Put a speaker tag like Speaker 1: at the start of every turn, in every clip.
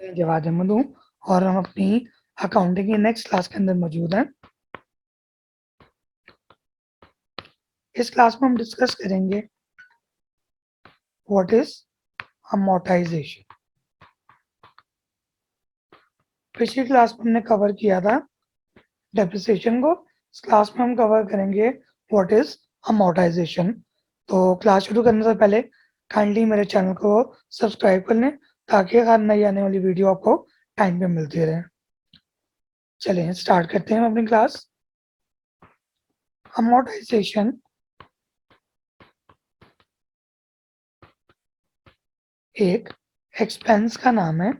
Speaker 1: मैं जवाद अहमद हूँ और हम अपनी अकाउंटिंग की नेक्स्ट क्लास के अंदर मौजूद हैं। इस क्लास में हम डिस्कस करेंगे व्हाट इज अमोर्टाइजेशन। पिछली क्लास में हमने कवर किया था डेप्रिसिएशन को। इस क्लास में हम कवर करेंगे व्हाट इज अमोर्टाइजेशन। तो क्लास शुरू करने से पहले काइंडली मेरे चैनल को सब्सक्राइब कर लें ताकि हर नई आने वाली वीडियो आपको टाइम पे मिलती रहे। चलिए स्टार्ट करते हैं अपनी क्लास। अमोर्टाइजेशन एक एक्सपेंस का नाम है।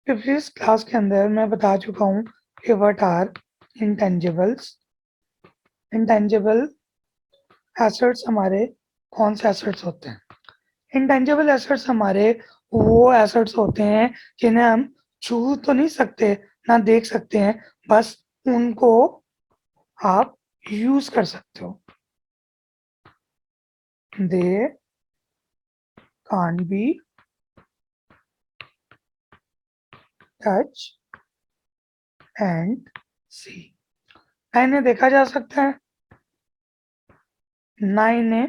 Speaker 1: प्रीवियस क्लास के अंदर मैं बता चुका हूँ कि what are intangibles. Intangible assets हमारे कौन से एसेट्स होते हैं? इंटेंजिबल एसेट्स हमारे वो एसेट्स होते हैं जिन्हें हम छू तो नहीं सकते, ना देख सकते हैं, बस उनको आप यूज कर सकते हो। They can't be touch and see. ना इन्हें देखा जा सकता है, ना इन्हें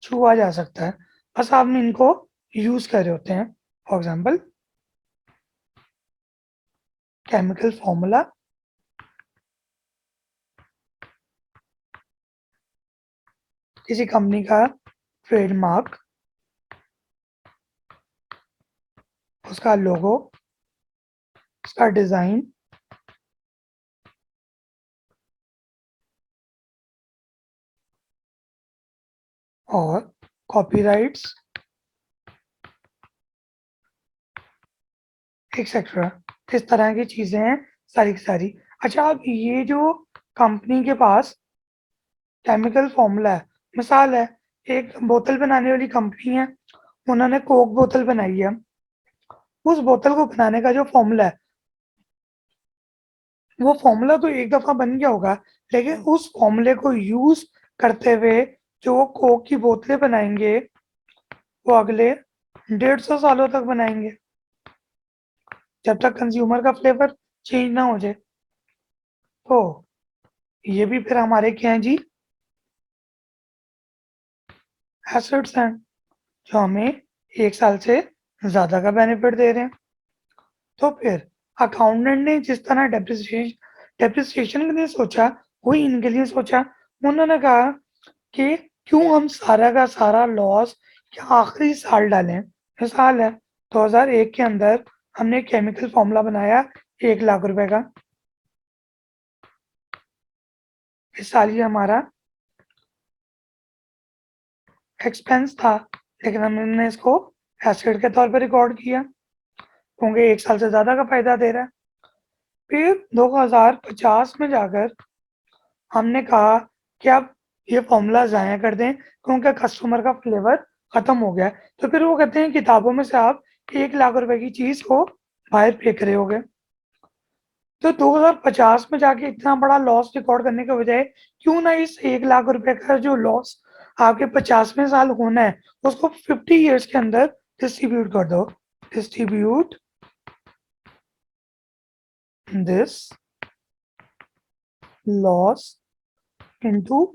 Speaker 1: छुआ जा सकता है, बस आप इनको यूज कर रहे होते हैं। फॉर एग्जाम्पल केमिकल फॉर्मूला, किसी कंपनी का ट्रेडमार्क, उसका लोगो, उसका डिजाइन, और कॉपीराइट्स एक्सेट्रा। इस तरह की चीजें हैं सारी की सारी। अच्छा, अब ये जो कंपनी के पास केमिकल फॉर्मूला है, मिसाल है एक बोतल बनाने वाली कंपनी है, उन्होंने कोक बोतल बनाई है। उस बोतल को बनाने का जो फॉर्मूला है, वो फॉर्मूला तो एक दफा बन गया होगा, लेकिन उस फॉर्मूले को यूज करते हुए जो वो कोक की बोतलें बनाएंगे वो अगले 150 सालों तक बनाएंगे, जब तक कंज्यूमर का फ्लेवर चेंज ना हो जाए। तो ये भी फिर हमारे क्या हैं जी, एसेट्स हैं जो हमें 1 साल से ज्यादा का बेनिफिट दे रहे हैं। तो फिर अकाउंटेंट ने जिस तरह डेप्रिसिएशन के लिए सोचा, वही इनके लिए सोचा। उन्होंने कहा कि क्यों हम सारा का सारा लॉस क्या आखिरी साल डालें। मिसाल है 2001 के अंदर हमने केमिकल फॉर्मूला बनाया 1 लाख रुपए का। इस साल ये हमारा एक्सपेंस था, लेकिन हमने इसको एसेट के तौर पर रिकॉर्ड किया क्योंकि 1 साल से ज्यादा का फायदा दे रहा है। फिर 2050 में जाकर हमने कहा कि अब ये फॉर्मूला ज़ाया कर दें क्योंकि कस्टमर का फ्लेवर खत्म हो गया है। तो फिर वो कहते हैं किताबों में से आप 1 लाख रुपए की चीज को बाहर फेंक रहे होगे। तो 2050 में जाके इतना बड़ा लॉस रिकॉर्ड करने के बजाय क्यों ना इस 1 लाख रुपए का जो लॉस आपके 50वें साल होना है उसको 50 ईयर्स के अंदर डिस्ट्रीब्यूट कर दो। Distribute this loss into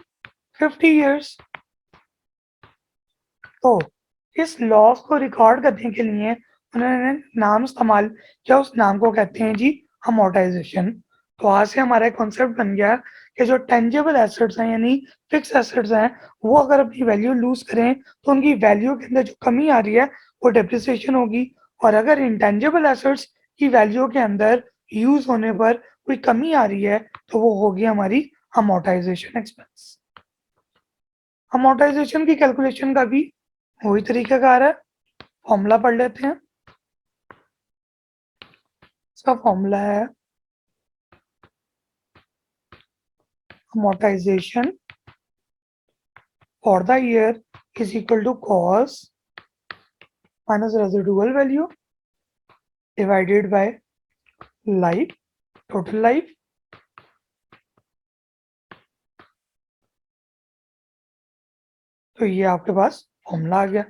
Speaker 1: 50 years. तो इस लॉस को रिकॉर्ड करने के लिए उन्होंने नाम इस्तेमाल किया, उस नाम को कहते हैं जी अमोर्टाइजेशन। तो आज से हमारा एक कॉन्सेप्ट बन गया कि जो टेंजिबल एसेट्स हैं यानी फिक्स एसेट्स हैं, वो अगर अपनी वैल्यू लूज करें तो उनकी वैल्यू के अंदर जो कमी आ रही है वो डेप्रिसिएशन होगी, और अगर इंटेंजिबल एसेट्स की वैल्यू के अंदर यूज होने पर कोई कमी आ रही है तो वो होगी हमारी अमोर्टाइजेशन एक्सपेंस। अमोर्टाइजेशन की कैलकुलेशन का भी वही तरीकाकार है। फॉर्मूला पढ़ लेते हैं। इसका फॉर्मूला है amortization for the year is equal to cost minus residual value divided by life, total life। तो ये आपके पास फॉर्मूला आ गया।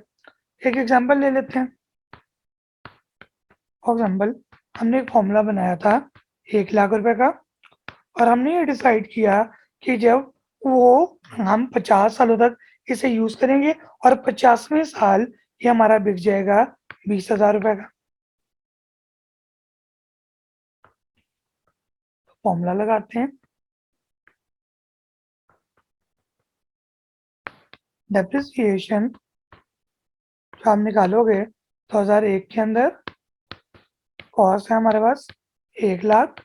Speaker 1: एक एग्जांपल ले लेते हैं। फॉर एग्जांपल हमने एक फॉर्मूला बनाया था 1 लाख रुपए का, और हमने ये डिसाइड किया कि जब वो हम 50 सालों तक इसे यूज करेंगे और 50वें साल ये हमारा बिक जाएगा 20,000 रुपए का। फॉर्मूला लगाते हैं। डेप्रिसिएशन जो आप निकालोगे 2001 के अंदर, कॉस्ट है हमारे पास 1 लाख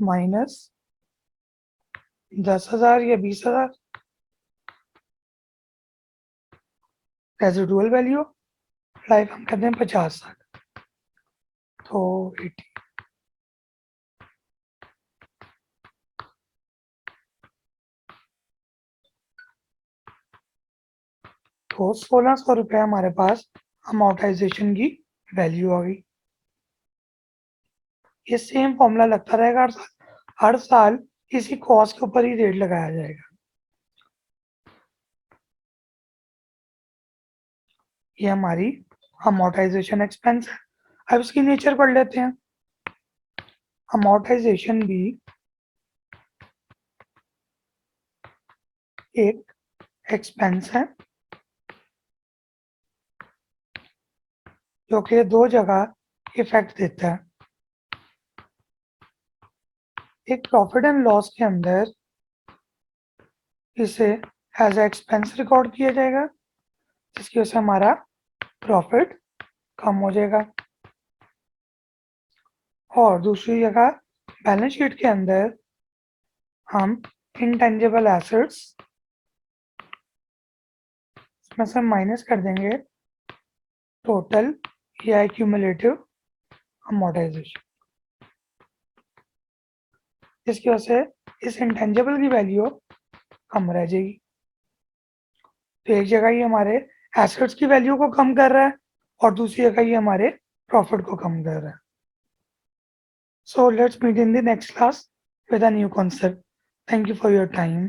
Speaker 1: माइनस 10,000 या 20,000, रेजिडुअल वैल्यू लाइफ हम कहते हैं 50 साल, तो 80। तो 1,600 रुपये हमारे पास अमोर्टाइजेशन की वैल्यू आ गई। ये सेम फॉर्मूला लगता रहेगा हर साल, हर साल इसी कॉस्ट के ऊपर ही रेट लगाया जाएगा। ये हमारी अमोर्टाइजेशन एक्सपेंस है। अब इसकी नेचर पढ़ लेते हैं। अमोर्टाइजेशन भी एक एक्सपेंस है जो कि दो जगह इफेक्ट देता है। एक प्रॉफिट एंड लॉस के अंदर इसे एज ए एक्सपेंस रिकॉर्ड किया जाएगा, जिसकी वजह से हमारा प्रॉफिट कम हो जाएगा। और दूसरी जगह बैलेंस शीट के अंदर हम इंटेंजिबल एसेट्स इसमें से माइनस कर देंगे टोटल या एक्यूमुलेटिव अमोर्टाइजेशन, जिसकी वजह से इस इंटेंजिबल की वैल्यू कम रह जाएगी। तो एक जगह ये हमारे एसेट्स की वैल्यू को कम कर रहा है और दूसरी जगह ये हमारे प्रॉफिट को कम कर रहा है। So let's meet in the next class with a new concept. Thank you for your time.